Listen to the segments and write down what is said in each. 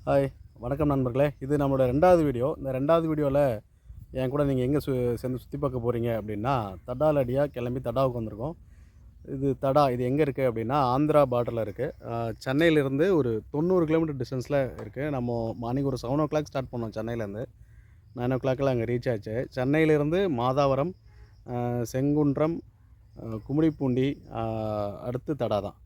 Hi, வணக்கம் நண்பர்களே. இது நம்மளோட 2வது வீடியோ. இந்த 2வது வீடியோவில் என் கூட நீங்கள் எங்கே சேர்ந்து சுற்றி பார்க்க போகிறீங்க அப்படின்னா, தடாலடியாக கிளம்பி தடாவுக்கு வந்திருக்கோம். இது எங்கே இருக்குது அப்படின்னா, ஆந்திரா பார்டரில் இருக்குது. சென்னையிலேருந்து ஒரு 90 கிலோமீட்டர் டிஸ்டன்ஸில் இருக்குது. நம்ம மார்னிங் ஒரு 7:00 ஸ்டார்ட் பண்ணோம் சென்னையிலேருந்து. 9:00 அங்கே ரீச் ஆச்சு. சென்னையிலேருந்து மாதாவரம், செங்குன்றம், கும்மிடிப்பூண்டி, அடுத்து தடா தான்.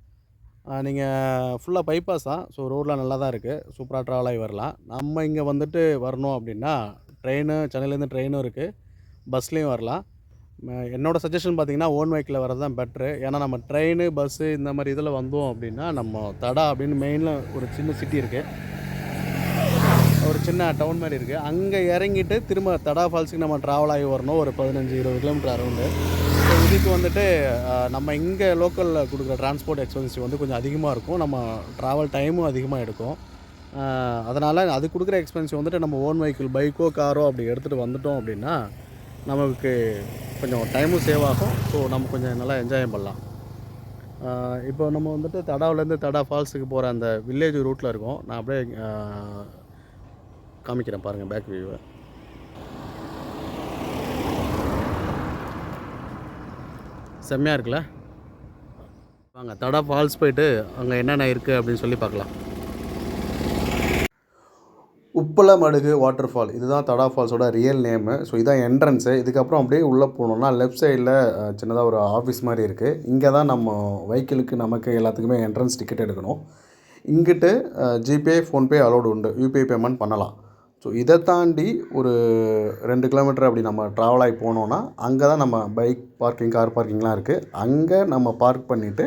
நீங்கள் ஃபுல்லாக பைபாஸ் தான். ஸோ ரோடெலாம் நல்லா தான் இருக்குது. சூப்பராக ட்ராவல் ஆகி வரலாம். நம்ம இங்கே வந்துட்டு வரணும் அப்படின்னா சென்னையிலேருந்து ட்ரெயினும் இருக்குது, பஸ்லேயும் வரலாம். என்னோடய சஜஷன் பார்த்திங்கன்னா ஓன் வெஹிக்கிளில் வரது தான் பெட்ரு. ஏன்னா நம்ம ட்ரெயின், பஸ்ஸு இந்த மாதிரி இதில் வந்தோம் அப்படின்னா நம்ம தடா அப்படின்னு மெயினில் ஒரு சின்ன சிட்டி இருக்குது, ஒரு சின்ன டவுன் மாதிரி இருக்குது. அங்கே இறங்கிட்டு திரும்ப தடா ஃபால்ஸுக்கு நம்ம ட்ராவல் ஆகி வரணும், ஒரு 15-20 கிலோமீட்டர் அரௌண்டு. ஸோ இதுக்கு வந்துட்டு நம்ம இங்கே லோக்கலில் கொடுக்குற டிரான்ஸ்போர்ட் எக்ஸ்பென்சிவ் வந்து கொஞ்சம் அதிகமாக இருக்கும். நம்ம ட்ராவல் டைமும் அதிகமாக எடுக்கும். அதனால் அது கொடுக்குற எக்ஸ்பென்சிவ் வந்துட்டு நம்ம ஓன் வெஹிக்கிள், பைக்கோ காரோ அப்படி எடுத்துகிட்டு வந்துட்டோம் அப்படின்னா நமக்கு கொஞ்சம் டைமும் சேவ் ஆகும். ஸோ நம்ம கொஞ்சம் நல்லா என்ஜாய் பண்ணலாம். இப்போ நம்ம வந்துட்டு தடாவிலேருந்து தடா ஃபால்ஸுக்கு போகிற அந்த வில்லேஜ் ரூட்டில் இருக்கோம். நான் அப்படியே காமிக்கிறேன் பாருங்கள் பேக் வியூவை. செம்மையாக இருக்குல்ல? வாங்க தடா ஃபால்ஸ் போயிட்டு அங்கே என்னென்ன இருக்குது அப்படின்னு சொல்லி பார்க்கலாம். உப்பலமடுகு வாட்டர் ஃபால், இதுதான் தடா ஃபால்ஸோட ரியல் நேமு. ஸோ இதான் என்ட்ரன்ஸு. இதுக்கப்புறம் அப்படியே உள்ளே போனோம்னா லெஃப்ட் சைடில் சின்னதாக ஒரு ஆஃபீஸ் மாதிரி இருக்குது. இங்கே தான் நம்ம வெஹிக்கிளுக்கு நமக்கு எல்லாத்துக்குமே என்ட்ரன்ஸ் டிக்கெட் எடுக்கணும். இங்கிட்டு ஜிபே, ஃபோன்பே அலோடு உண்டு. யூபிஐ பேமெண்ட் பண்ணலாம். ஸோ இதை தாண்டி ஒரு 2 கிலோமீட்டர் அப்படி நம்ம ட்ராவல் ஆகி போனோன்னா அங்கே தான் நம்ம பைக் பார்க்கிங், கார் பார்க்கிங்லாம் இருக்குது. அங்கே நம்ம பார்க் பண்ணிவிட்டு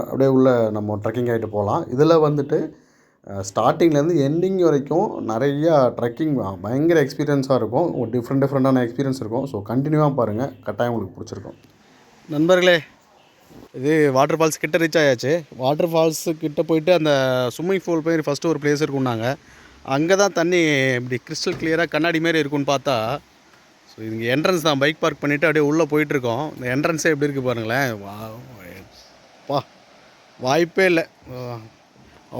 அப்படியே உள்ளே நம்ம ட்ரெக்கிங் ஆகிட்டு போகலாம். இதில் வந்துட்டு ஸ்டார்டிங்லேருந்து எண்டிங் வரைக்கும் நிறையா ட்ரெக்கிங் பயங்கர எக்ஸ்பீரியன்ஸாக இருக்கும். ஒரு டிஃப்ரெண்ட்டான எக்ஸ்பீரியன்ஸ் இருக்கும். ஸோ கண்டினியூவாக பாருங்கள், கட்டாயம் உங்களுக்கு பிடிச்சிருக்கும். நண்பர்களே, இது வாட்டர் ஃபால்ஸ் கிட்ட ரீச் ஆயாச்சு. வாட்டர் ஃபால்ஸு கிட்ட போயிட்டு அந்த ஸ்விம்மிங் பூல் போய் ஃபஸ்ட்டு ஒரு பிளேஸ் இருக்குன்னாங்க. அங்கே தான் தண்ணி இப்படி கிறிஸ்டல் கிளியராக கண்ணாடி மாரி இருக்குன்னு பார்த்தா, ஸோ இங்கே என்ட்ரன்ஸ் தான். பைக் பார்க் பண்ணிவிட்டு அப்படியே உள்ளே போயிட்டுருக்கோம். இந்த என்ட்ரன்ஸே எப்படி இருக்குது பாருங்களேன். வாய்ப்பே இல்லை.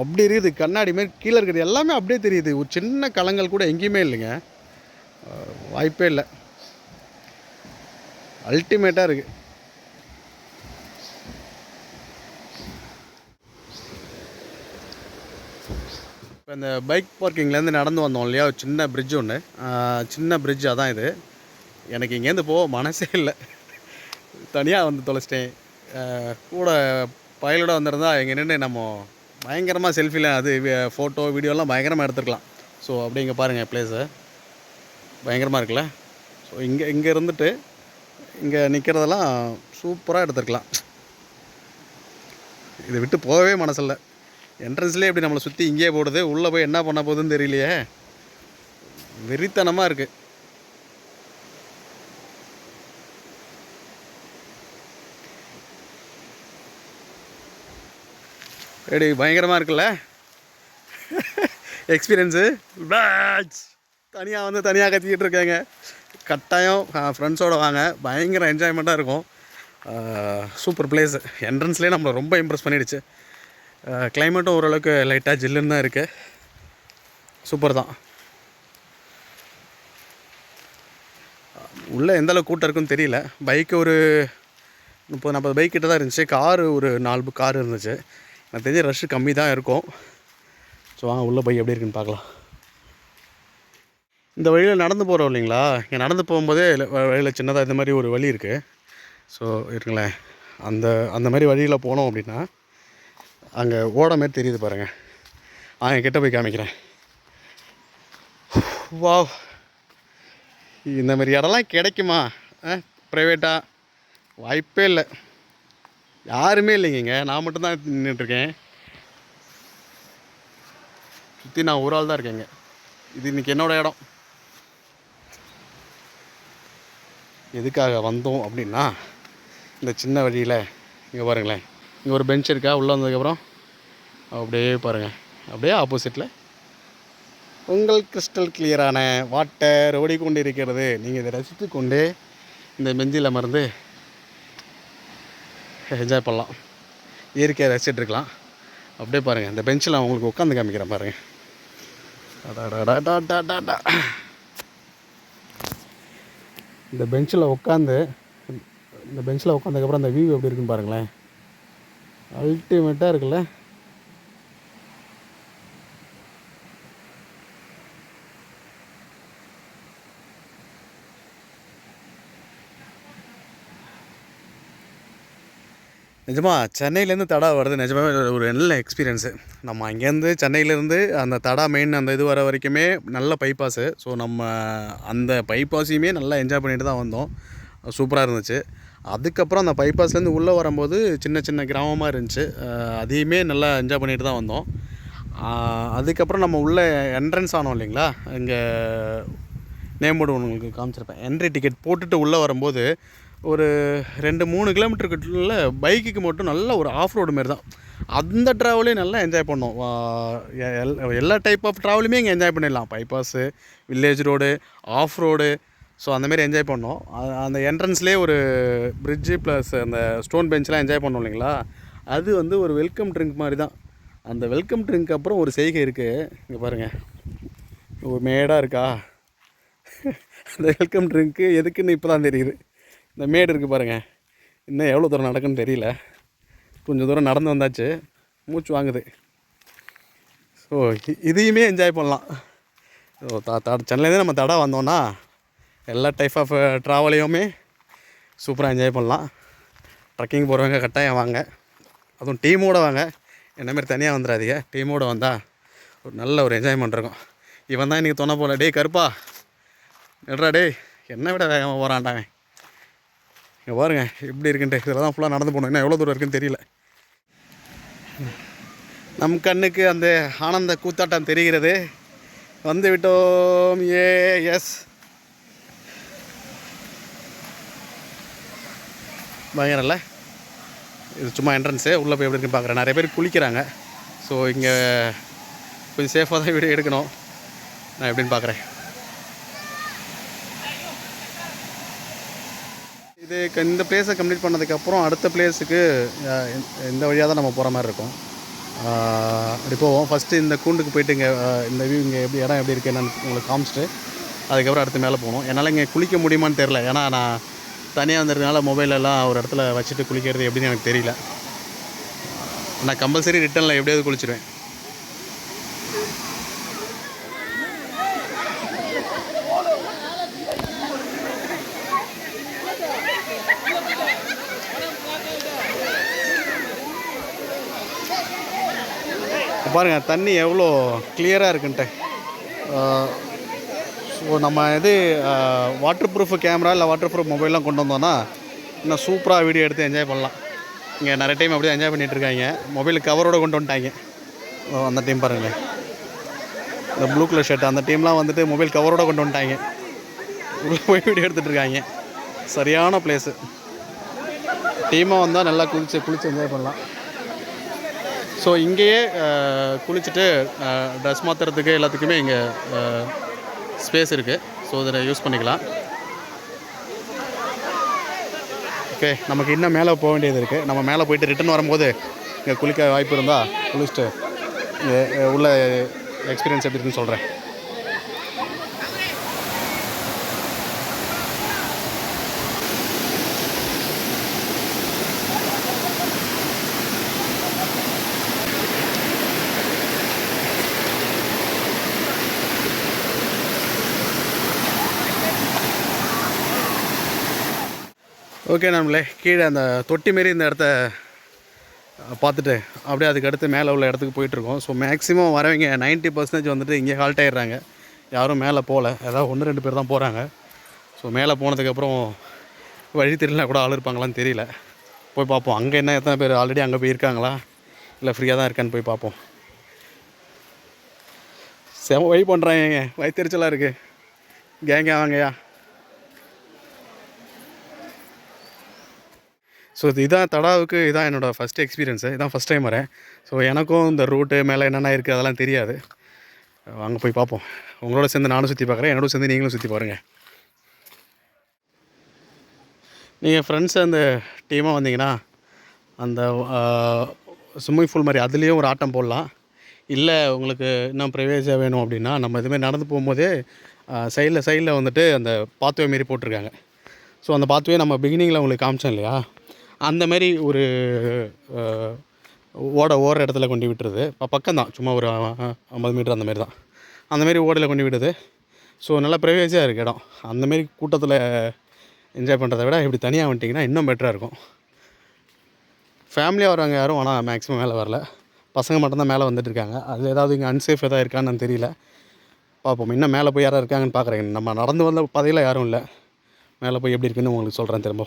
அப்படி இருக்குது கண்ணாடி மாரி. கீழே இருக்கிறது எல்லாமே அப்படியே தெரியுது. ஒரு சின்ன கலங்கள் கூட எங்கேயுமே இல்லைங்க. வாய்ப்பே இல்லை. அல்டிமேட்டாக இருக்குது. இப்போ இந்த பைக் பார்க்கிங்லேருந்து நடந்து வந்தோம் இல்லையா, சின்ன பிரிட்ஜ் ஒன்று, சின்ன பிரிட்ஜ் அதான் இது. எனக்கு இங்கேருந்து போக மனசே இல்லை. தனியாக வந்து தொலைச்சிட்டேன். கூட பயலோட வந்திருந்தா இங்கே நின்று நம்ம பயங்கரமாக செல்ஃபிலாம் அது ஃபோட்டோ வீடியோலாம் பயங்கரமாக எடுத்துருக்கலாம். ஸோ அப்படி இங்கே பாருங்கள் பிளேஸு பயங்கரமாக இருக்குல்ல. ஸோ இங்கே இருந்துட்டு இங்கே நிற்கிறதெல்லாம் சூப்பராக எடுத்துருக்கலாம். இதை விட்டு போகவே மனசில்லை. என்ட்ரன்ஸ்லேயே எப்படி நம்மளை சுற்றி இங்கேயே போடுது, உள்ளே போய் என்ன பண்ண போகுதுன்னு தெரியலையே. வெறித்தனமாக இருக்குது. எப்படி பயங்கரமாக இருக்குல்ல எக்ஸ்பீரியன்ஸு. தனியாக வந்து தனியாக கத்திக்கிட்டு இருக்காங்க. கட்டாயம் ஃப்ரெண்ட்ஸோடு வாங்க, பயங்கர என்ஜாய்மெண்ட்டாக இருக்கும். Super place. என்ட்ரன்ஸ்லேயே நம்மளை ரொம்ப இம்ப்ரெஸ் பண்ணிடுச்சு. கிளைமேட்டும் ஓரளவுக்கு லைட்டாக ஜில்லுன்னு தான் இருக்குது. சூப்பர் தான். உள்ளே எந்தளவுக்கு கூட்டம் இருக்குன்னு தெரியல. பைக்கு ஒரு 30-40 பைக் கிட்ட தான் இருந்துச்சு. காரு ஒரு 4 கார் இருந்துச்சு. எனக்கு தெரிஞ்ச ரஷ்ஷு கம்மி தான் இருக்கும். ஸோ வாங்க உள்ளே போய் எப்படி இருக்குன்னு பார்க்கலாம். இந்த வழியில் நடந்து போகிறோம் இல்லைங்களா, இங்கே நடந்து போகும்போதே வழியில் சின்னதாக இந்த மாதிரி ஒரு வழி இருக்குது. ஸோ இருக்குங்களேன், அந்த மாதிரி வழியில் போனோம் அப்படின்னா அங்கே ஓட மாதிரி தெரியுது பாருங்கள். அங்கே கிட்ட போய் காமிக்கிறேன். வாவ், இந்த மாதிரி இடம்லாம் கிடைக்குமா ப்ரைவேட்டாக? வாய்ப்பே இல்லை. யாருமே இல்லைங்க, நான் மட்டும்தான் நின்றுட்டுருக்கேன். சுற்றி நான் ஒரு ஆள் தான் இருக்கேங்க. இது இன்றைக்கி என்னோடய இடம். எதுக்காக வந்தோம் அப்படின்னா, இந்த சின்ன வழியில் இங்கே பாருங்களேன், இங்கே ஒரு பெஞ்ச் இருக்கா. உள்ளே வந்ததுக்கப்புறம் அப்படியே பாருங்கள், அப்படியே ஆப்போசிட்டில் உங்கள் கிறிஸ்டல் கிளியரான வாட்டர் ஓடிக்கொண்டு இருக்கிறது. நீங்கள் இதை ரசித்து கொண்டே இந்த பெஞ்சில் அமர்ந்து என்ஜாய் பண்ணலாம், இயற்கையை ரசிச்சுட்ருக்கலாம். அப்படியே பாருங்கள், இந்த பெஞ்சில் நான் உங்களுக்கு உட்காந்து காமிக்கிறேன் பாருங்கள். அடடடடடடடா. இந்த பெஞ்சில் உட்காந்ததுக்கப்புறம் அந்த வியூ எப்படி இருக்குன்னு பாருங்களேன். அல்டிமேட்டாக இருக்குல்ல. நிஜமாக சென்னையிலேருந்து தடா வருது நிஜமாகவே ஒரு நல்ல எக்ஸ்பீரியன்ஸு. நம்ம அங்கேருந்து சென்னையிலேருந்து அந்த தடா மெயின் அந்த இது வர வரைக்குமே நல்ல பைபாஸு. ஸோ நம்ம அந்த பைபாஸையுமே நல்லா என்ஜாய் பண்ணிட்டு தான் வந்தோம். சூப்பராக இருந்துச்சு. அதுக்கப்புறம் அந்த பைபாஸ்லேருந்து உள்ளே வரும்போது சின்ன சின்ன கிராமமாக இருந்துச்சு. அதையுமே நல்லா என்ஜாய் பண்ணிட்டு தான் வந்தோம். அதுக்கப்புறம் நம்ம உள்ளே என்ட்ரன்ஸ் ஆனோம் இல்லைங்களா, இங்கே நேம் போர்டு உங்களுக்கு காமிச்சிருப்பேன். என்ட்ரி டிக்கெட் போட்டுட்டு உள்ளே வரும்போது ஒரு 2-3 கிலோமீட்டருக்குள்ள பைக்குக்கு மட்டும் நல்ல ஒரு ஆஃப் ரோடு மாரி தான். அந்த ட்ராவலையும் நல்லா என்ஜாய் பண்ணோம். எல்லா டைப் ஆஃப் ட்ராவலுமே இங்கே என்ஜாய் பண்ணிடலாம். Bypass, village road, off road. So அந்தமாரி என்ஜாய் பண்ணோம். அந்த என்ட்ரன்ஸ்லேயே ஒரு பிரிட்ஜு ப்ளஸ் அந்த ஸ்டோன் பெஞ்செலாம் என்ஜாய் பண்ணோம் இல்லைங்களா, அது வந்து ஒரு வெல்கம் ட்ரிங்க் மாதிரி தான். அந்த வெல்கம் ட்ரிங்க் அப்புறம் ஒரு செய்கை இருக்குது. இங்கே பாருங்கள், ஒரு மேடாக இருக்கா. அந்த வெல்கம் ட்ரிங்க்கு எதுக்குன்னு இப்போ தான் தெரியுது. இந்த மேடு இருக்குது பாருங்கள், இன்னும் எவ்வளோ தூரம் நடக்குன்னு தெரியல. கொஞ்சம் தூரம் நடந்து வந்தாச்சு, மூச்சு வாங்குது. ஸோ இதையுமே என்ஜாய் பண்ணலாம். ஸோ சென்னையிலேருந்து நம்ம தடா வந்தோன்னா எல்லா டைப் ஆஃப் ட்ராவலையுமே சூப்பராக என்ஜாய் பண்ணலாம். ட்ரக்கிங் போகிறவங்க கட்டாயம் வாங்க, அதுவும் டீமோடு வாங்க. என்னமாரி தனியாக வந்துடாதீங்க, டீமோடு வந்தால் ஒரு நல்ல ஒரு என்ஜாய்மெண்ட் இருக்கும். இவன் தான் இன்றைக்கி தொன்ன போல், டே கருப்பா நடுறா டே, என்ன விட வேகமாக போகிறான்டாங்க. இங்கே பாருங்கள் எப்படி இருக்குன்ட்டு. இதில் தான் ஃபுல்லாக நடந்து போகணும். இன்னும் எவ்வளோ தூரம் இருக்குன்னு தெரியல. நம் கண்ணுக்கு அந்த ஆனந்த கூத்தாட்டம் தெரிகிறது. வந்து விட்டோம். எஸ், பயங்கரம்ல. இது சும்மா என்ட்ரன்ஸு. உள்ளே போய் எப்படி இருக்குன்னு பார்க்குறேன். நிறைய பேர் குளிக்கிறாங்க. ஸோ இங்கே கொஞ்சம் சேஃபாக தான் வீடியோ எடுக்கணும். நான் எப்படின்னு பார்க்குறேன். இது இந்த பிளேஸை கம்ப்ளீட் பண்ணதுக்கப்புறம் அடுத்த பிளேஸுக்கு இந்த வழியாக தான் நம்ம போகிற மாதிரி இருக்கும். அப்படி போவோம். ஃபஸ்ட்டு இந்த கூண்டுக்கு போய்ட்டு இங்கே இந்த வியூ இங்கே எப்படி இடம் எப்படி இருக்குது என்னன்னு உங்களுக்கு காமிச்சிட்டு அதுக்கப்புறம் அடுத்து மேலே போகணும். என்னால் இங்கே குளிக்க முடியுமான்னு தெரில. ஏன்னா நான் தனியாக வந்ததுனால மொபைலெல்லாம் ஒரு இடத்துல வச்சுட்டு குளிக்கிறது எப்படின்னு எனக்கு தெரியல. நான் கம்பல்சரி ரிட்டனில் எப்படியாவது குளிச்சிடுவேன். பாருங்கள் தண்ணி எவ்வளோ கிளியராக இருக்குன்ட்டு. ஸோ நம்ம இது வாட்டர் ப்ரூஃப் கேமரா இல்லை வாட்டர் ப்ரூஃப் மொபைல்லாம் கொண்டு வந்தோன்னா இன்னும் சூப்பராக வீடியோ எடுத்து என்ஜாய் பண்ணலாம். இங்கே நிறைய டைம் அப்படியே என்ஜாய் பண்ணிகிட்ருக்காங்க. மொபைல் கவரோடு கொண்டு வந்துட்டாங்க. அந்த டைம் பாருங்களேன், இந்த ப்ளூ கலர் ஷர்ட் அந்த டீம்லாம் வந்துட்டு மொபைல் கவரோடு கொண்டு வந்துட்டாங்க. உள்ளே போய் வீடியோ எடுத்துகிட்ருக்காங்க. சரியான பிளேஸு. டீமாக வந்தால் நல்லா குளிச்சு என்ஜாய் பண்ணலாம். ஸோ இங்கேயே குளிச்சுட்டு ட்ரெஸ் மாற்றுறதுக்கு எல்லாத்துக்குமே இங்கே ஸ்பேஸ் இருக்குது. ஸோ இதில் யூஸ் பண்ணிக்கலாம். ஓகே, நமக்கு இன்னும் மேலே போக வேண்டியது இருக்குது. நம்ம மேலே போயிட்டு ரிட்டன் வரும்போது இங்கே குளிக்க வாய்ப்பு இருந்தால் குளிச்சுட்டு உள்ள எக்ஸ்பீரியன்ஸ் எப்படி இருக்குன்னு சொல்கிறேன். ஓகே நம்மளே கீழே அந்த தொட்டி மாரி இந்த இடத்த பார்த்துட்டு அப்படியே அதுக்கு அடுத்து மேலே உள்ள இடத்துக்கு போயிட்டுருக்கோம். ஸோ மேக்ஸிமம் வரவங்க 90% வந்துட்டு இங்கே ஹால்ட் ஆகிடுறாங்க. யாரும் மேலே போகல, ஏதாவது 1-2 பேர் தான் போகிறாங்க. ஸோ மேலே போனதுக்கப்புறம் வழி தெரியலனா கூட ஆள் இருப்பாங்களான்னு தெரியல. போய் பார்ப்போம் அங்கே என்ன எத்தனை பேர் ஆல்ரெடி அங்கே போய் இருக்காங்களா இல்லை ஃப்ரீயாக தான் இருக்கான்னு போய் பார்ப்போம். செம வழி பண்ணுறாங்க, வயிற்றுச்சலாக இருக்குது. கேங்க வாங்கயா. ஸோ இதுதான் தடாவுக்கு, இதான் என்னோடய ஃபஸ்ட் எக்ஸ்பீரியன்ஸு. இதான் ஃபஸ்ட் டைம் வரேன். ஸோ எனக்கும் இந்த ரூட்டு மேலே என்னென்ன இருக்குது அதெல்லாம் தெரியாது. அங்கே போய் பார்ப்போம். உங்களோட சேர்ந்து நானும் சுற்றி பார்க்குறேன், என்னோட சேர்ந்து நீங்களும் சுற்றி பாருங்கள். நீங்கள் ஃப்ரெண்ட்ஸ் அந்த டீமாக வந்தீங்கன்னா அந்த ஸ்விம்மிங் பூல் மாதிரி அதுலேயும் ஒரு ஆட்டம் போடலாம். இல்லை உங்களுக்கு இன்னும் ப்ரைவேசியாக வேணும் அப்படின்னா நம்ம இதுமாதிரி நடந்து போகும்போதே சைடில் வந்துட்டு அந்த பாத்வே மாரி போட்டிருக்காங்க. ஸோ அந்த பாத்வே நம்ம பிகினிங்கில் உங்களுக்கு காமிச்சோம் இல்லையா, அந்தமாரி ஒரு ஓடுற இடத்துல கொண்டு விட்டுருது. இப்போ பக்கம் தான், சும்மா ஒரு 50 மீட்டர் அந்தமாரி தான். அந்தமாரி ஓடையில் கொண்டு விடுது. ஸோ நல்லா ப்ரைவேசியாக இருக்குது இடம். அந்தமாரி கூட்டத்தில் என்ஜாய் பண்ணுறத விட இப்படி தனியாக வந்துட்டிங்கன்னா இன்னும் பெட்டராக இருக்கும். ஃபேமிலியாக வரவங்க யாரும் ஆனால் மேக்ஸிமம் மேலே வரல, பசங்க மட்டும்தான் மேலே வந்துட்டுருக்காங்க. அதில் ஏதாவது இங்கே அன்சேஃப் எதாவது இருக்கான்னு தெரியல, பார்ப்போம். இன்னும் மேலே போய் யாராவது இருக்காங்கன்னு பார்க்குறேன். நம்ம நடந்து வந்த பாதையில் யாரும் இல்லை. மேலே போய் எப்படி இருக்குன்னு உங்களுக்கு சொல்கிறேன் திரும்ப.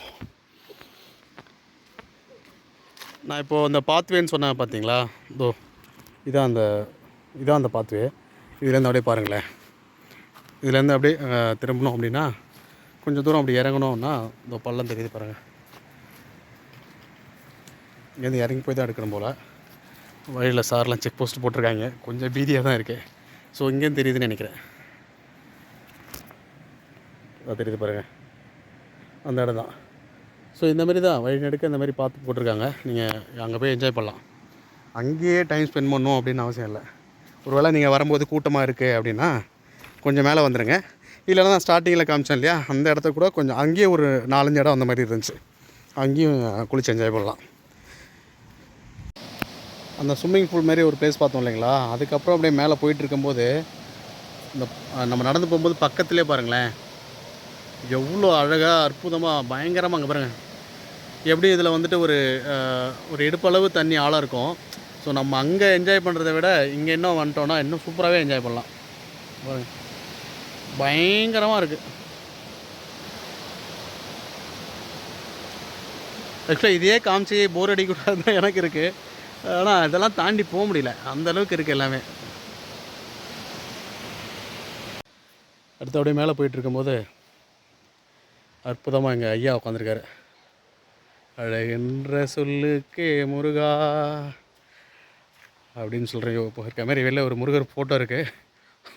நான் இப்போது அந்த பாத்வேன்னு சொன்னேன் பார்த்தீங்களா, இதான் அந்த பாத்வே. இதுலேருந்து அப்படியே பாருங்களேன், இதுலேருந்து அப்படியே திரும்பணும் அப்படின்னா கொஞ்சம் தூரம் அப்படி இறங்கணும்னா இந்த பள்ளம் தெரியுது பாருங்கள். இங்கேருந்து இறங்கி போய் தான் எடுக்கணும் போல். வழியில் சார்லாம் செக் போஸ்ட் போட்டிருக்காங்க, கொஞ்சம் பீதியாக தான் இருக்குது. ஸோ இங்கேருந்து தெரியுதுன்னு நினைக்கிறேன். அது தெரியுது பாருங்கள், அந்த இடம் தான். ஸோ இந்தமாரி தான் வழி நடுக்க இந்த மாதிரி பார்த்து போட்டிருக்காங்க. நீங்கள் அங்கே போய் என்ஜாய் பண்ணலாம். அங்கேயே டைம் ஸ்பெண்ட் பண்ணணும் அப்படின்னு அவசியம் இல்லை. ஒருவேளை நீங்கள் வரும்போது கூட்டமாக இருக்குது அப்படின்னா கொஞ்சம் மேலே வந்துடுங்க. இல்லைனா நான் ஸ்டார்டிங்கில் காமிச்சேன் இல்லையா, அந்த இடத்த கூட கொஞ்சம் அங்கேயே ஒரு 4-5 இடம் அந்த மாதிரி இருந்துச்சு, அங்கேயும் குளிச்சு என்ஜாய் பண்ணலாம். அந்த ஸ்விம்மிங் பூல் மாதிரி ஒரு பிளேஸ் பார்த்தோம் இல்லைங்களா, அதுக்கப்புறம் அப்படியே மேலே போயிட்டு இருக்கும்போது இந்த நம்ம நடந்து போகும்போது பக்கத்துலேயே பாருங்களேன் எவ்வளோ அழகாக அற்புதமாக பயங்கரமாக அங்கே பாருங்கள். எப்படி இதில் வந்துட்டு ஒரு இடுப்பளவு தண்ணி ஆழம் இருக்கும். ஸோ நம்ம அங்கே என்ஜாய் பண்ணுறதை விட இங்கே இன்னும் வந்துட்டோன்னா இன்னும் சூப்பராகவே என்ஜாய் பண்ணலாம். பாருங்கள் பயங்கரமாக இருக்குது. ஆக்சுவலாக இதையே காமிச்சு போர் அடிக்கூடாது தான் எனக்கு இருக்குது. ஆனால் இதெல்லாம் தாண்டி போக முடியல, அந்தளவுக்கு இருக்குது எல்லாமே. அடுத்து அப்படியே மேலே போயிட்டுருக்கும்போது அற்புதமாக எங்கள் ஐயா உட்காந்துருக்காரு. அழகென்ற சொல்லுக்கே முருகா அப்படின்னு சொல்கிறேன். இப்போ இருக்க மாதிரி வெளில ஒரு முருகர் ஃபோட்டோ இருக்குது.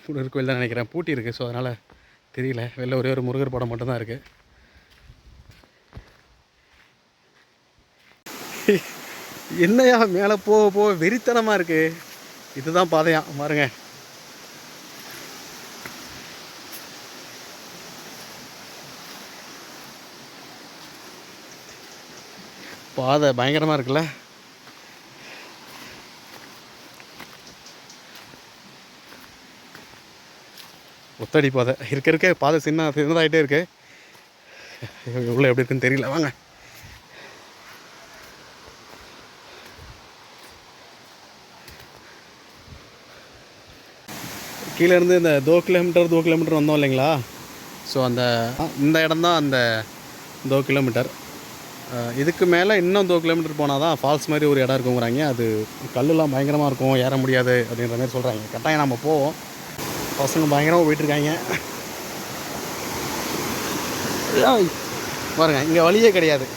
முருகர் கோயில் தான் நினைக்கிறேன், பூட்டி இருக்குது. ஸோ அதனால் தெரியல, வெளில ஒரே ஒரு முருகர் படம் மட்டும்தான் இருக்குது. என்னையா மேலே போக வெறித்தனமாக இருக்குது. இதுதான் பாதையா பாருங்க. பாதை பயங்கரமாக இருக்குல்ல. ஒத்தடி பாதை இருக்க பாதை சின்னதாகிட்டே இருக்கு. எவ்வளோ எப்படி இருக்குன்னு தெரியல, வாங்க. கீழே இருந்து இந்த 2 கிலோமீட்டர் வந்தோம் இல்லைங்களா. ஸோ இந்த இடம் தான் அந்த 2 கிலோமீட்டர். இதுக்கு மேலே இன்னும் 2 கிலோமீட்டர் போனால் தான் ஃபால்ஸ் மாதிரி ஒரு இடம் இருக்குங்கிறாங்க. அது கல்லுலாம் பயங்கரமாக இருக்கும், ஏற முடியாது அப்படின்ற மாதிரி சொல்கிறாங்க. கட்டாயம் நம்ம போவோம். பசங்க பயங்கரமாக போயிட்டுருக்காங்க பாருங்க. இங்கே வழியே கிடையாது.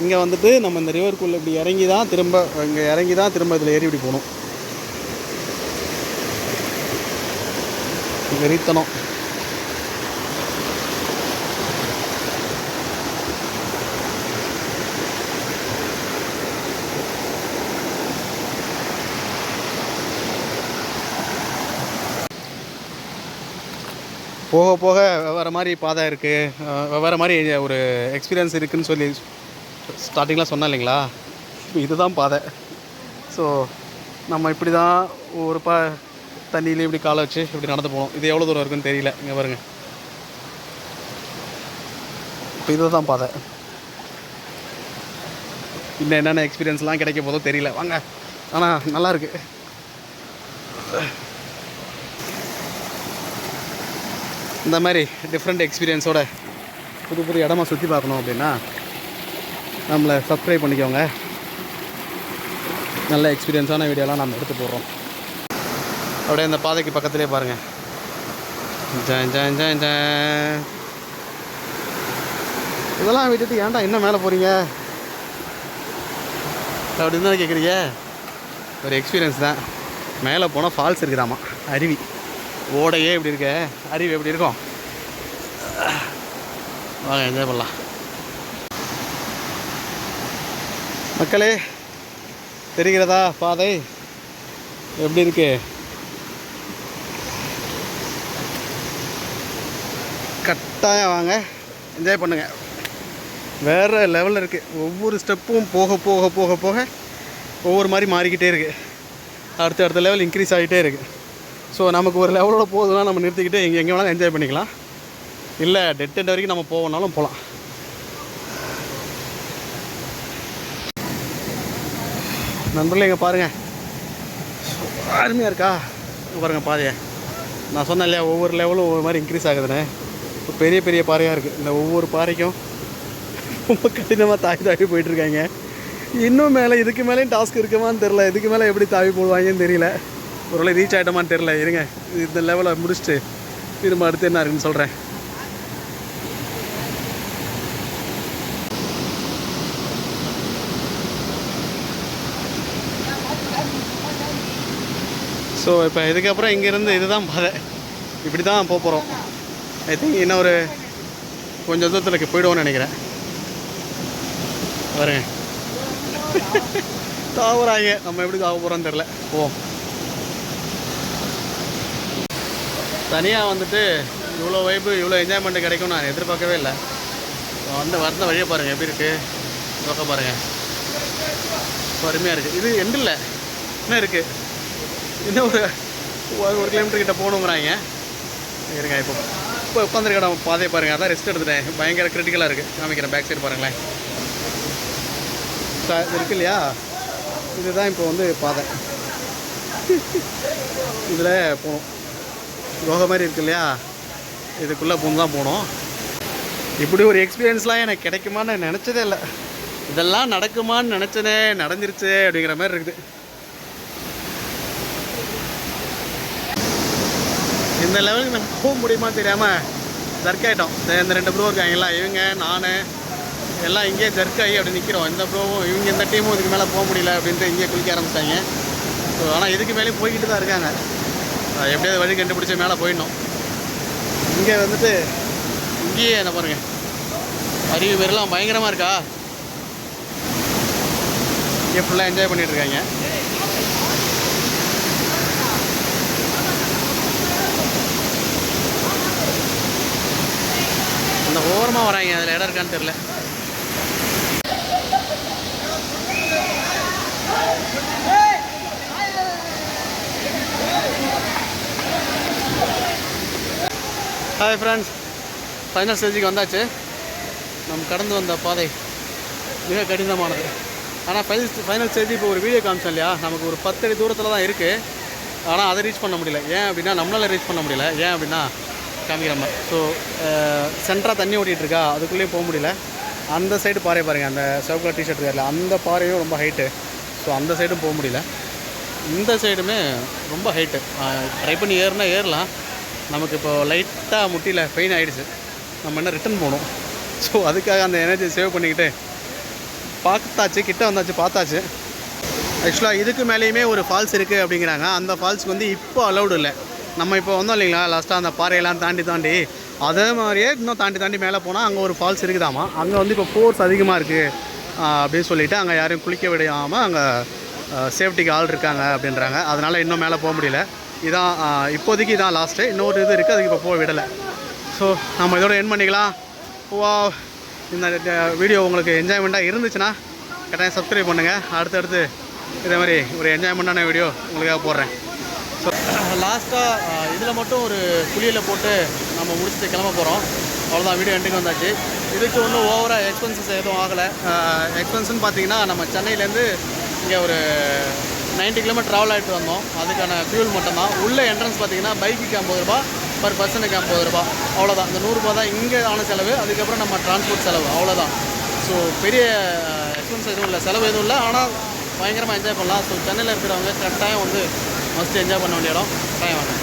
இங்கே வந்துட்டு நம்ம இந்த ரிவருக்குள்ளே இப்படி இறங்கி தான் திரும்ப இதில் ஏறி இப்படி போகணும். வெறித்தனம். போக போக வெவ்வேறு மாதிரி பாதை இருக்குது, வெவ்வேறு மாதிரி ஒரு எக்ஸ்பீரியன்ஸ் இருக்குதுன்னு சொல்லி ஸ்டார்டிங்கில் சொன்னேன் இல்லைங்களா. இதுதான் பாதை. ஸோ நம்ம இப்படி தான் ஒரு தண்ணியிலே இப்படி காலை வச்சு இப்படி நடந்து போகணும். இது எவ்வளோ தூரம் இருக்குன்னு தெரியல. இங்கே பாருங்கள், இப்போ இதுதான் பாதை. இன்னும் என்னென்ன எக்ஸ்பீரியன்ஸ்லாம் கிடைக்க போதோ தெரியல, வாங்க. ஆனால் நல்லாயிருக்கு. இந்த மாதிரி டிஃப்ரெண்ட் எக்ஸ்பீரியன்ஸோட புது இடமா சுற்றி பார்க்கணும் அப்படின்னா நம்மளை சப்ஸ்கிரைப் பண்ணிக்கோங்க. நல்ல எக்ஸ்பீரியன்ஸான வீடியோலாம் நம்ம எடுத்து போடுறோம். அப்படியே அந்த பாதைக்கு பக்கத்துலேயே பாருங்கள். இதெல்லாம் விட்டுட்டு ஏன்டா இன்னும் மேலே போகிறீங்க அப்படின்னு தான் கேட்குறீங்க. ஒரு எக்ஸ்பீரியன்ஸ் தான். மேலே போனால் ஃபால்ஸ் இருக்குதாமா, அருவி. ஓடையே எப்படி இருக்க, அருவி எப்படி இருக்கும். வாங்க என்ஜாய் பண்ணலாம் மக்களே. தெரிகிறதா பாதை? எப்படி இருக்கு? கட்டாயம் வாங்க, என்ஜாய் பண்ணுங்கள். வேறு லெவலில் இருக்குது. ஒவ்வொரு ஸ்டெப்பும் போக போக போக போக ஒவ்வொரு மாதிரி மாறிக்கிட்டே இருக்குது. அடுத்த லெவல் இன்க்ரீஸ் ஆகிட்டே இருக்குது. ஸோ நமக்கு ஒரு லெவலோட போகுதுன்னா நம்ம நிறுத்திக்கிட்டு எங்கே வேணாலும் என்ஜாய் பண்ணிக்கலாம். இல்லை டெட் எண்ட் வரைக்கும் நம்ம போகணுன்னாலும் போகலாம். நண்பர்களே இங்கே பாருங்கள், அருமையாக இருக்கா? பாருங்கள் பாதையை. நான் சொன்னேன் இல்லையா, ஒவ்வொரு லெவலும் ஒவ்வொரு மாதிரி இன்க்ரீஸ் ஆகுதுன்னு. இப்போ பெரிய பெரிய பாறையாக இருக்குது. இந்த ஒவ்வொரு பாறைக்கும் ரொம்ப கடினமாக தாவி போயிட்டுருக்காங்க. இன்னும் மேலே இதுக்கு மேலேயும் டாஸ்க் இருக்குமான்னு தெரில. இதுக்கு மேலே எப்படி தாவி போடுவாங்கன்னு தெரியல. ஒரு வேளை ரீச் ஆகிட்டோமான்னு தெரில. இருங்க, இந்த லெவலை முடிச்சுட்டு திரும்ப அடுத்து என்ன இருக்குன்னு சொல்கிறேன். ஸோ இப்போ இதுக்கப்புறம் இங்கேருந்து இதுதான் பாதை. இப்படி தான் போக போகிறோம். ஐ திங்க் இன்னும் ஒரு கொஞ்சம் தூரத்தில் போயிடுவோன்னு நினைக்கிறேன். பாருங்க தாவறாங்க. நம்ம எப்படி தாவ போகிறோன்னு தெரில. போவோம். தனியாக வந்துட்டு இவ்வளோ வைப்பு, இவ்வளோ என்ஜாய்மெண்ட்டு கிடைக்கும் நான் எதிர்பார்க்கவே இல்லை. வந்த வழியை பாருங்கள் எப்படி இருக்குது. நோக்க பாருங்கள், அருமையாக இருக்குது. இது எண்டு இல்லை, இன்னும் இருக்குது. இன்னும் ஒரு கிலோமீட்டர் கிட்ட போகணுங்கிறாங்க. இருங்க, இப்போ உட்காந்துருக்க இடம் பாதையை பாருங்கள். அதான் ரெஸ்ட் எடுத்துட்டேன். பயங்கர கிரிட்டிக்கலாக இருக்குது. காமிக்கிறேன். பேக் சைடு பாருங்களேன். இது இருக்கு இல்லையா, இதுதான் இப்போ வந்து பாதை. இதில் போகணும். யோகா மாதிரி இருக்கு இல்லையா, இதுக்குள்ளே போகணும் தான் போகணும். இப்படி ஒரு எக்ஸ்பீரியன்ஸ்லாம் எனக்கு கிடைக்குமான்னு நினச்சதே இல்லை. இதெல்லாம் நடக்குமான்னு நினச்சனே, நடந்துருச்சு அப்படிங்கிற மாதிரி இருக்குது. இந்த லெவலுக்கு நம்ம போக முடியுமான்னு தெரியாமல் ஜர்க் ஆகிட்டோம். இந்த 2 ப்ரோ இருக்காங்களா, இவங்க நான் எல்லாம் இங்கேயே ஜர்க் ஆகி அப்படி நிற்கிறோம். இந்த ப்ரோவும் இவங்க இந்த டீமும் இதுக்கு மேலே போக முடியல அப்படின்ட்டு இங்கேயே குளிக்க ஆரம்பிச்சிட்டாங்க. ஸோ ஆனால் இதுக்கு மேலேயும் போய்கிட்டு தான் இருக்காங்க. எப்படியாவது வழி கண்டுபிடிச்சி மேலே போயிடணும். இங்கே வந்துட்டு இங்கேயே என்ன பாருங்கள், அருவி பேரெலாம் பயங்கரமாக இருக்கா. இங்கே ஃபுல்லாக என்ஜாய் பண்ணிகிட்ருக்காங்க. அந்த ஓரமாக வராங்க, அதில் இடம் இருக்கான்னு தெரில. ஹாய் ஃப்ரெண்ட்ஸ், ஃபைனல் ஸ்டேஜுக்கு வந்தாச்சு. நம்ம கடந்து வந்த பாதை மிக கடினமானது. ஆனால் ஃபைனல் ஸ்டேஜ் இப்போ ஒரு வீடியோ காமிச்சோம் இல்லையா, நமக்கு ஒரு 10 அடி தூரத்தில் தான் இருக்குது. ஆனால் அதை ரீச் பண்ண முடியல. ஏன் அப்படின்னா நம்மளால் ரீச் பண்ண முடியல. ஏன் அப்படின்னா காமிக்கிறோம். ஸோ சென்டராக தண்ணி ஓட்டிகிட்ருக்கா, அதுக்குள்ளேயும் போக முடியல. அந்த சைடு பாறை பாருங்கள், அந்த சிவப்பு கலர் டிஷர்ட் இருக்கார்ல, அந்த பாறையும் ரொம்ப ஹைட்டு. ஸோ அந்த சைடும் போக முடியல. இந்த சைடுமே ரொம்ப ஹைட்டு. ட்ரை பண்ணி ஏறலாம். நமக்கு இப்போ லைட்டாக முட்டியில் பெயின் ஆகிடுச்சு. நம்ம என்ன ரிட்டன் போகணும். ஸோ அதுக்காக அந்த எனர்ஜி சேவ் பண்ணிக்கிட்டு பார்த்தாச்சு, கிட்ட வந்தாச்சு, பார்த்தாச்சு. ஆக்சுவலாக இதுக்கு மேலேயுமே ஒரு ஃபால்ஸ் இருக்குது அப்படிங்கிறாங்க. அந்த ஃபால்ஸுக்கு வந்து இப்போ அலௌடு இல்லை. நம்ம இப்போ வந்தோம் இல்லைங்களா, லாஸ்ட்டாக அந்த பாறையெல்லாம் தாண்டி அதே மாதிரியே இன்னும் தாண்டி மேலே போனால் அங்கே ஒரு ஃபால்ஸ் இருக்குதாமா. அங்கே வந்து இப்போ ஃபோர்ஸ் அதிகமாக இருக்குது அப்படின்னு சொல்லிவிட்டு அங்கே யாரையும் குளிக்க விடாமல் அங்கே சேஃப்டிக்கு ஆள் இருக்காங்க அப்படின்றாங்க. அதனால் இன்னும் மேலே போக முடியல. இதான் இப்போதைக்கு இதான் லாஸ்ட்டு. இன்னொரு இது இருக்குது, அதுக்கு இப்போ போக விடலை. ஸோ நம்ம இதோட எண்ட் பண்ணிக்கலாம். இந்த வீடியோ உங்களுக்கு என்ஜாய்மெண்ட்டாக இருந்துச்சுன்னா கட்டாயம் சப்ஸ்கிரைப் பண்ணுங்கள். அடுத்தடுத்து இதே மாதிரி ஒரு என்ஜாய்மெண்ட்டான வீடியோ உங்களுக்காக போடுறேன். ஸோ லாஸ்ட்டாக இதில் மட்டும் ஒரு குளியலை போட்டு நம்ம முடிச்சுட்டு கிளம்ப போகிறோம். அவ்வளோதான், வீடியோ எண்டுக்கு வந்தாச்சு. இதுக்கு ஒன்றும் ஓவராக எக்ஸ்பென்சஸ் எதுவும் ஆகலை. எக்ஸ்பென்ஸ்னு பார்த்தீங்கன்னா நம்ம சென்னையிலேருந்து இங்கே ஒரு 90 கிலோமீட்டர் ட்ராவல் ஆகிட்டு வந்தோம். அதுக்கான ஃபியூல் மட்டும்தான். உள்ள என்ட்ரன்ஸ் பார்த்தீங்கன்னா பைக்குக்கு 50 ரூபா, பர் பர்சனுக்கு 50 ரூபா, அவ்வளோதான். இந்த 100 ரூபா தான் இங்கே ஆன செலவு. அதுக்கப்புறம் நம்ம டிரான்ஸ்போர்ட் செலவு, அவ்வளோதான். ஸோ பெரிய எக்ஸ்பென்ஸ் எதுவும் இல்லை, செலவு எதுவும் இல்லை. ஆனால் பயங்கரமாக என்ஜாய் பண்ணலாம். ஸோ சென்னையில் இருக்கிறவங்க கட்டாயம் வந்து மஸ்ட் என்ஜாய் பண்ண வேண்டிய இடம். கட்டாயம் வாங்க.